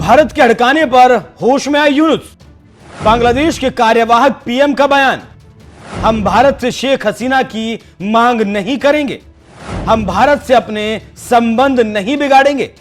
भारत के हड़काने पर होश में आए यूनुस। बांग्लादेश के कार्यवाहक पीएम का बयान, हम भारत से शेख हसीना की मांग नहीं करेंगे, हम भारत से अपने संबंध नहीं बिगाड़ेंगे।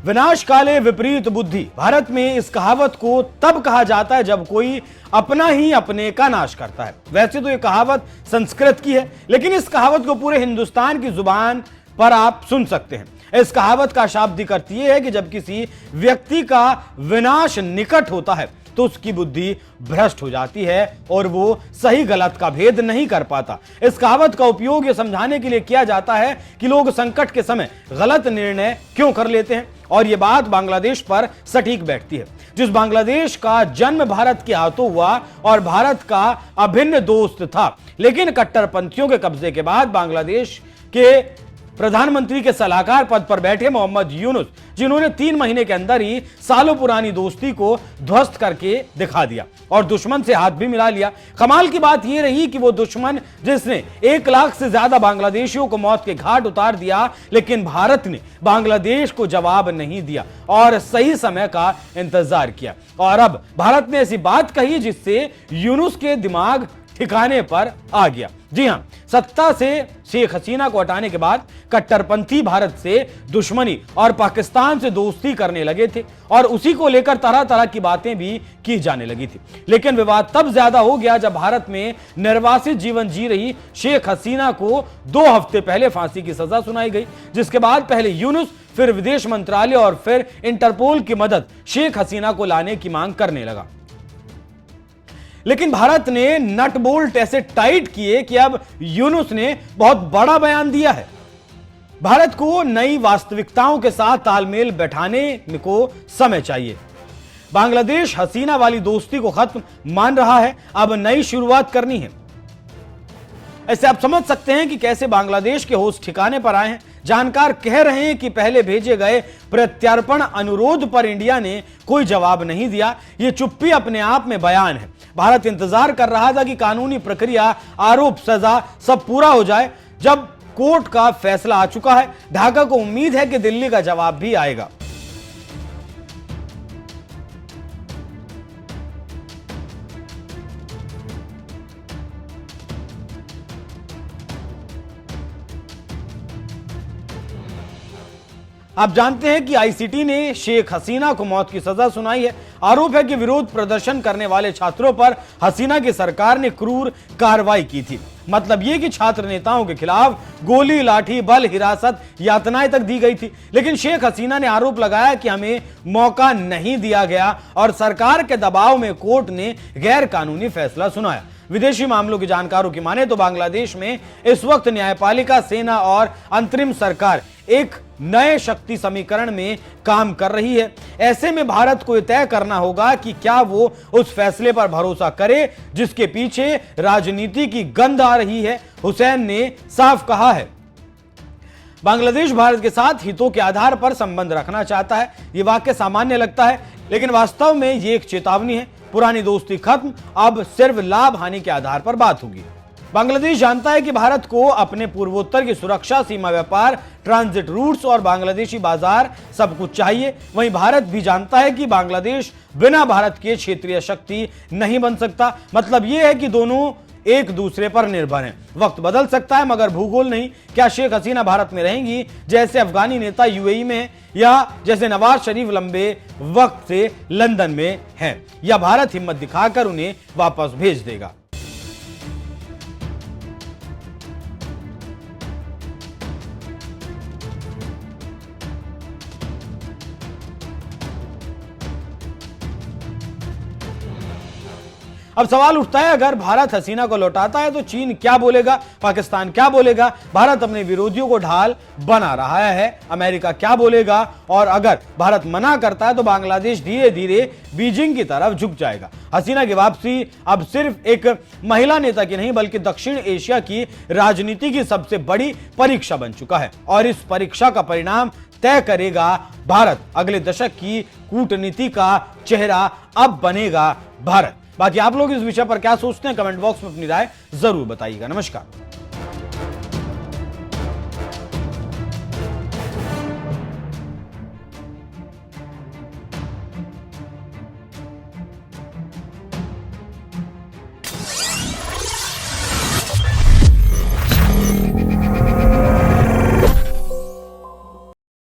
विनाश काले विपरीत बुद्धि। भारत में इस कहावत को तब कहा जाता है जब कोई अपना ही अपने का नाश करता है। वैसे तो यह कहावत संस्कृत की है, लेकिन इस कहावत को पूरे हिंदुस्तान की जुबान पर आप सुन सकते हैं। इस कहावत का शाब्दिक अर्थ यह है कि जब किसी व्यक्ति का विनाश निकट होता है तो उसकी बुद्धि भ्रष्ट हो जाती है और वो सही गलत का भेद नहीं कर पाता। इस कहावत का उपयोग ये समझाने के लिए किया जाता है कि लोग संकट के समय गलत निर्णय क्यों कर लेते हैं, और ये बात बांग्लादेश पर सटीक बैठती है। जिस बांग्लादेश का जन्म भारत के हाथों हुआ और भारत का अभिन्न दोस्त था, लेकिन कट्टरपंथियों के कब्जे के बाद बांग्लादेश के प्रधानमंत्री के सलाहकार पद पर बैठे मोहम्मद यूनुस, जिन्होंने 3 महीने के अंदर ही सालों पुरानी दोस्ती को ध्वस्त करके दिखा दिया और दुश्मन से हाथ भी मिला लिया। कमाल की बात यह रही कि वो दुश्मन जिसने 1 लाख से ज्यादा बांग्लादेशियों को मौत के घाट उतार दिया, लेकिन भारत ने बांग्लादेश को जवाब नहीं दिया और सही समय का इंतजार किया। और अब भारत ने ऐसी बात कही जिससे यूनुस के दिमाग ठिकाने पर आ गया। जी हां, सत्ता से शेख हसीना को हटाने के बाद कट्टरपंथी भारत से दुश्मनी और पाकिस्तान से दोस्ती करने लगे थे और उसी को लेकर तरह तरह की बातें भी की जाने लगी थी। लेकिन विवाद तब ज्यादा हो गया जब भारत में निर्वासित जीवन जी रही शेख हसीना को 2 हफ्ते पहले फांसी की सजा सुनाई गई, जिसके बाद पहले यूनुस, फिर विदेश मंत्रालय और फिर इंटरपोल की मदद शेख हसीना को लाने की मांग करने लगा। लेकिन भारत ने नट बोल्ट ऐसे टाइट किए कि अब यूनुस ने बहुत बड़ा बयान दिया है। भारत को नई वास्तविकताओं के साथ तालमेल बैठाने को समय चाहिए। बांग्लादेश हसीना वाली दोस्ती को खत्म मान रहा है, अब नई शुरुआत करनी है। ऐसे आप समझ सकते हैं कि कैसे बांग्लादेश के होश ठिकाने पर आए हैं। जानकार कह रहे हैं कि पहले भेजे गए प्रत्यार्पण अनुरोध पर इंडिया ने कोई जवाब नहीं दिया। यह चुप्पी अपने आप में बयान है। भारत इंतजार कर रहा था कि कानूनी प्रक्रिया, आरोप, सजा सब पूरा हो जाए। जब कोर्ट का फैसला आ चुका है, ढाका को उम्मीद है कि दिल्ली का जवाब भी आएगा। आप जानते हैं कि आईसीटी ने शेख हसीना को मौत की सजा सुनाई है। आरोप है कि विरोध प्रदर्शन करने वाले छात्रों पर हसीना की सरकार ने क्रूर कार्रवाई की थी। मतलब यह कि छात्र नेताओं के खिलाफ गोली, लाठी, बल, हिरासत, यातनाएं तक दी गई थी। लेकिन शेख हसीना ने आरोप लगाया कि हमें मौका नहीं दिया गया और सरकार के दबाव में कोर्ट ने गैर कानूनी फैसला सुनाया। विदेशी मामलों के जानकारों की माने तो बांग्लादेश में इस वक्त न्यायपालिका, सेना और अंतरिम सरकार एक नए शक्ति समीकरण में काम कर रही है। ऐसे में भारत को यह तय करना होगा कि क्या वो उस फैसले पर भरोसा करे जिसके पीछे राजनीति की गंध आ रही है। हुसैन ने साफ कहा है, बांग्लादेश भारत के साथ हितों के आधार पर संबंध रखना चाहता है। यह वाक्य सामान्य लगता है, लेकिन वास्तव में यह एक चेतावनी है। पुरानी दोस्ती खत्म, अब सिर्फ लाभ हानि के आधार पर बात होगी। बांग्लादेश जानता है कि भारत को अपने पूर्वोत्तर की सुरक्षा, सीमा व्यापार, ट्रांजिट रूट्स और बांग्लादेशी बाजार सब कुछ चाहिए। वहीं भारत भी जानता है कि बांग्लादेश बिना भारत के क्षेत्रीय शक्ति नहीं बन सकता। मतलब यह है कि दोनों एक दूसरे पर निर्भर हैं। वक्त बदल सकता है मगर भूगोल नहीं। क्या शेख हसीना भारत में रहेंगी जैसे अफगानी नेता यूएई में है, या जैसे नवाज शरीफ लंबे वक्त से लंदन में हैं, या भारत हिम्मत दिखाकर उन्हें वापस भेज देगा? अब सवाल उठता है, अगर भारत हसीना को लौटाता है तो चीन क्या बोलेगा, पाकिस्तान क्या बोलेगा, भारत अपने विरोधियों को ढाल बना रहा है, अमेरिका क्या बोलेगा, और अगर भारत मना करता है तो बांग्लादेश धीरे धीरे बीजिंग की तरफ झुक जाएगा। हसीना की वापसी अब सिर्फ एक महिला नेता की नहीं बल्कि दक्षिण एशिया की राजनीति की सबसे बड़ी परीक्षा बन चुका है, और इस परीक्षा का परिणाम तय करेगा भारत। अगले दशक की कूटनीति का चेहरा अब बनेगा भारत। बाकी आप लोग इस विषय पर क्या सोचते हैं, कमेंट बॉक्स में अपनी राय जरूर बताइएगा। नमस्कार।